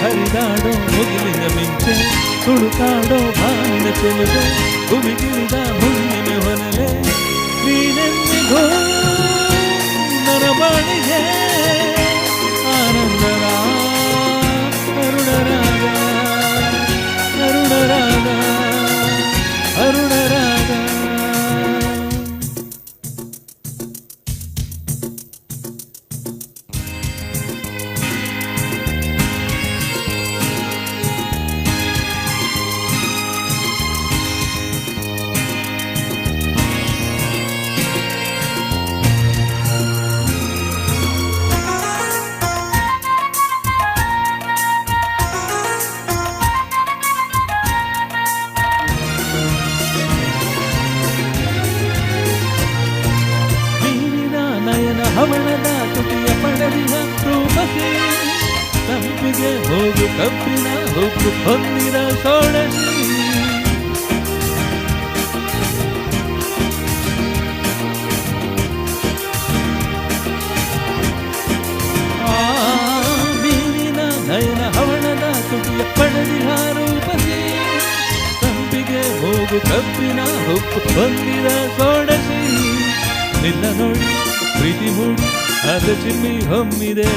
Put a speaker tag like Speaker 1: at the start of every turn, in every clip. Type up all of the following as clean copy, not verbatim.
Speaker 1: ಹರಿದಾಡೋ ಮುಗಿಲಿನ ಮಿಂಚೆ ತುಳುಕಾಡೋ ಬಾನಿನ ಚೆಲುವೆ ಭೂಮಿಗಿಳಿದ ಹುಣ್ಣಿಮೆ ಹೊನಲೆ ನೀನೆಂದಿಗೂ ನನ್ನ ಬಾಳಿಗೆ ಆನಂದರ ಅರುಣರಾಗ ಅರುಣರಾಗ ಅರುಣರಾಗ ಹವಳದ ತುಟಿಯ ಪಡಲಿನ ರೂಪಸಿ ತಂಪಿಗೆ ಹೋಗು ಕಬ್ಬಿನ ಹುಬ್ಬು ಹೊಂದಿದ ಸೋಡಸಿ ಮೀನಿನ ನಯನ ಹವಳದ ತುಟಿಯ ಪಡಲಿನ ರೂಪಸಿ ತಂಪಿಗೆ ಹೋಗು ಕಬ್ಬಿನ ಹುಬ್ಬು ಹೊಂದಿದ ಸೋಡಸಿ ನಿನ್ನ ನೋಡಿ ಪ್ರೀತಿ ಮೂಡಿ ಅದ ಚಿಮ್ಮಿ ಹೊಮ್ಮಿದೆ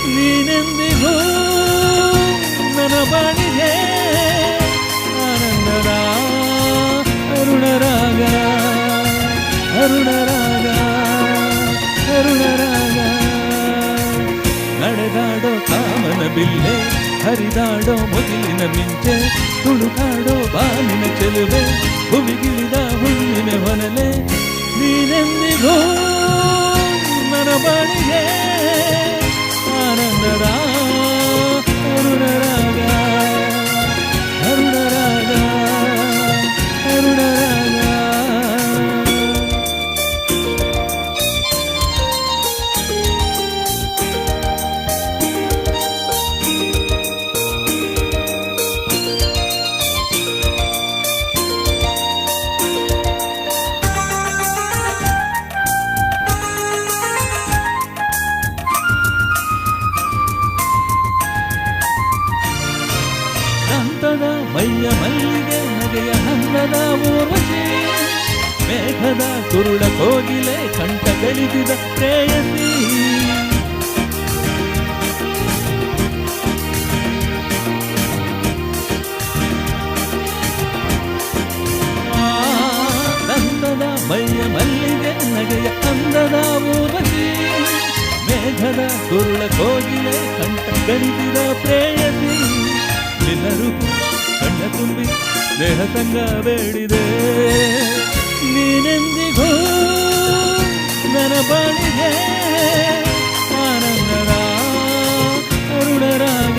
Speaker 1: ನೀನೆಂದಿಗೂ ನನ್ನ ಬಾಳಿಗೆ ಆನಂದದ ಅರುಣರಾಗ ಅರುಣರಾಗ ಅರುಣರಾಗ ನಡೆದಾಡೋ ಕಾಮನ ಬಿಲ್ಲೆ ಹರಿದಾಡೋ ಮುಗಿಲಿನ ಮಿಂಚೆ ತುಳುಕಾಡೋ ಬಾನಿನ ಚೆಲುವೆ ಭೂಮಿಗಿಳಿದ ಹುಣ್ಣಿಮೆ ಹೊನಲೆ ನೀನೆಂದಿಗೂ ನನ್ನ ಬಾಳಿಗೆ ಆನಂದದ ಅರುಣರಾಗ ಅರುಣರಾಗ ಅರುಣರಾಗ ಮೈಯ ಮಲ್ಲಿಗೆ ನಗೆಯ ಹಂದದ ಊರ್ವಶಿ ಮೇಘದ ಕುರುಳ ಕೋಗಿಲೆ ಕಂಠ ಗಳಿಸಿದ ಪ್ರೇಯಸಿ ದಂತದ ಮೈಯ ಮಲ್ಲಿಗೆ ನಗೆಯ ಅಂದದ ಊರ್ವಶಿ ಮೇಘದ ಕುರುಳ ಕೋಗಿಲೆ ಕಂಠ ಗಳಿಸಿದ ಪ್ರೇಯಸಿ ಎಲ್ಲರೂ ಕಣ್ಣ ತುಂಬಿ ದೇಹ ಸಂಗ ಬೇಡಿದೆ ನೀನೆಂದಿಗೂ ನನ್ನ ಬಾಳಿಗೆ ಆನಂದದ ಅರುಣರಾಗ